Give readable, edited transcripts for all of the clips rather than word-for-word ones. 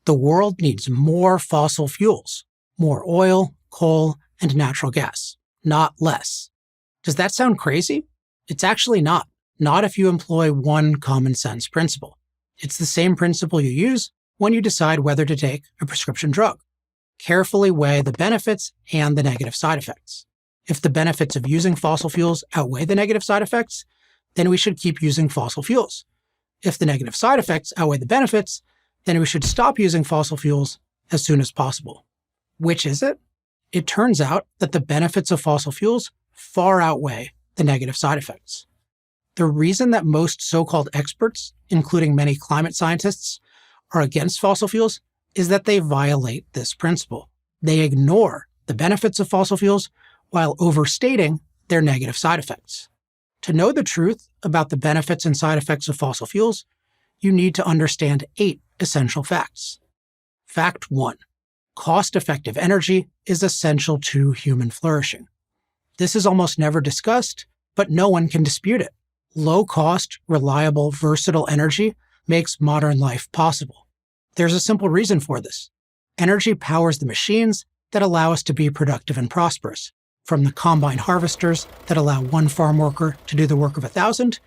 The world needs more fossil fuels, more oil, coal, and natural gas, not less. Does that sound crazy? It's actually not. Not if you employ one common sense principle. It's the same principle you use when you decide whether to take a prescription drug. Carefully weigh the benefits and the negative side effects. If the benefits of using fossil fuels outweigh the negative side effects, then we should keep using fossil fuels. If the negative side effects outweigh the benefits, then we should stop using fossil fuels as soon as possible. Which is it? It turns out that the benefits of fossil fuels far outweigh the negative side effects. The reason that most so-called experts, including many climate scientists, are against fossil fuels is that they violate this principle. They ignore the benefits of fossil fuels while overstating their negative side effects. To know the truth about the benefits and side effects of fossil fuels, you need to understand 8 essential facts. Fact 1. Cost-effective energy is essential to human flourishing. This is almost never discussed, but no one can dispute it. Low-cost, reliable, versatile energy makes modern life possible. There's a simple reason for this. Energy powers the machines that allow us to be productive and prosperous, from the combine harvesters that allow one farm worker to do the work of 1,000,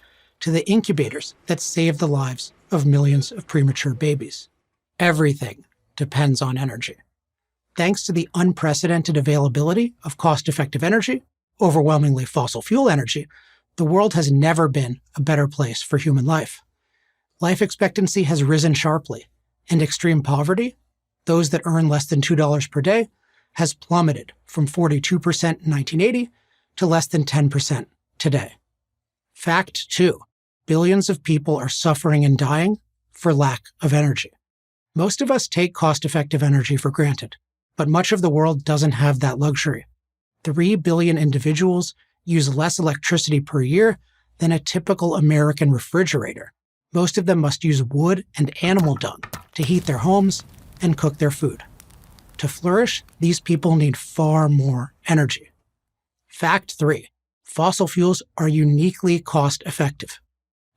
to the incubators that save the lives of millions of premature babies. Everything depends on energy. Thanks to the unprecedented availability of cost-effective energy, overwhelmingly fossil fuel energy, the world has never been a better place for human life. Life expectancy has risen sharply, and extreme poverty, those that earn less than $2 per day, has plummeted from 42% in 1980 to less than 10% today. Fact 2. Billions of people are suffering and dying for lack of energy. Most of us take cost-effective energy for granted, but much of the world doesn't have that luxury. 3 billion individuals use less electricity per year than a typical American refrigerator. Most of them must use wood and animal dung to heat their homes and cook their food. To flourish, these people need far more energy. Fact 3. Fossil fuels are uniquely cost-effective.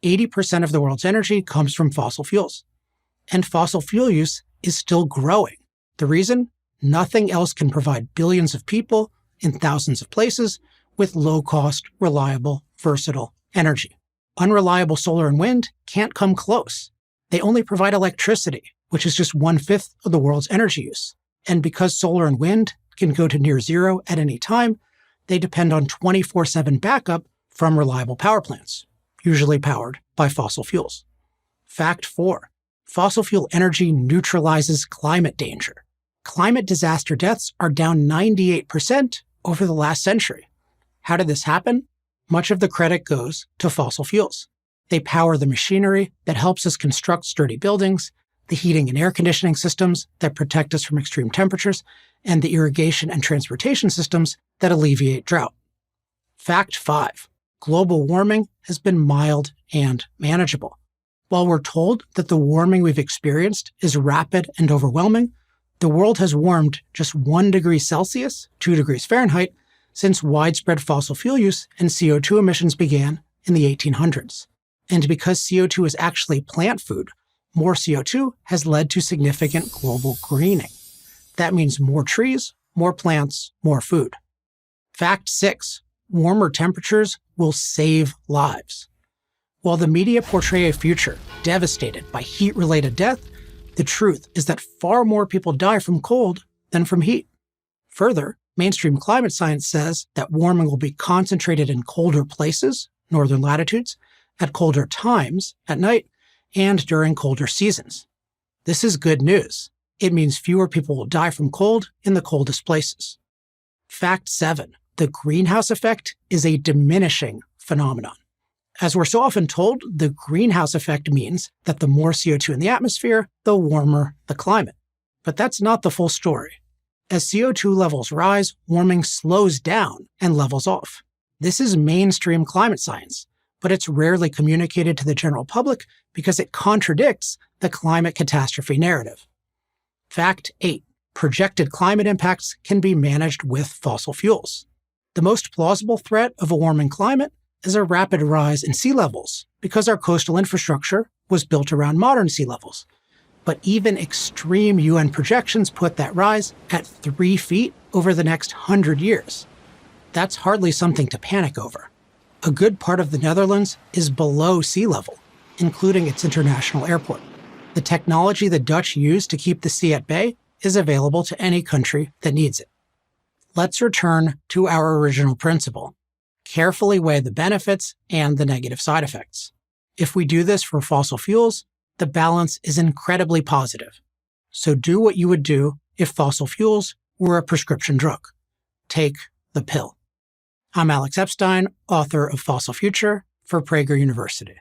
80% of the world's energy comes from fossil fuels. And fossil fuel use is still growing. The reason? Nothing else can provide billions of people in thousands of places with low-cost, reliable, versatile energy. Unreliable solar and wind can't come close. They only provide electricity, which is just 1/5 of the world's energy use. And because solar and wind can go to near zero at any time, they depend on 24/7 backup from reliable power plants, usually powered by fossil fuels. Fact 4. Fossil fuel energy neutralizes climate danger. Climate disaster deaths are down 98% over the last century. How did this happen? Much of the credit goes to fossil fuels. They power the machinery that helps us construct sturdy buildings, the heating and air conditioning systems that protect us from extreme temperatures, and the irrigation and transportation systems that alleviate drought. Fact 5. Global warming has been mild and manageable. While we're told that the warming we've experienced is rapid and overwhelming, the world has warmed just 1 degree Celsius, 2 degrees Fahrenheit, since widespread fossil fuel use and CO2 emissions began in the 1800s. And because CO2 is actually plant food, more CO2 has led to significant global greening. That means more trees, more plants, more food. Fact 6. Warmer temperatures will save lives. While the media portray a future devastated by heat-related death, the truth is that far more people die from cold than from heat. Further, mainstream climate science says that warming will be concentrated in colder places, northern latitudes, at colder times, at night, and during colder seasons. This is good news. It means fewer people will die from cold in the coldest places. Fact 7. The greenhouse effect is a diminishing phenomenon. As we're so often told, the greenhouse effect means that the more CO2 in the atmosphere, the warmer the climate. But that's not the full story. As CO2 levels rise, warming slows down and levels off. This is mainstream climate science, but it's rarely communicated to the general public because it contradicts the climate catastrophe narrative. Fact 8. Projected climate impacts can be managed with fossil fuels. The most plausible threat of a warming climate is a rapid rise in sea levels because our coastal infrastructure was built around modern sea levels. But even extreme UN projections put that rise at 3 feet over the next 100 years. That's hardly something to panic over. A good part of the Netherlands is below sea level, including its international airport. The technology the Dutch use to keep the sea at bay is available to any country that needs it. Let's return to our original principle. Carefully weigh the benefits and the negative side effects. If we do this for fossil fuels, the balance is incredibly positive. So do what you would do if fossil fuels were a prescription drug. Take the pill. I'm Alex Epstein, author of Fossil Future for Prager University.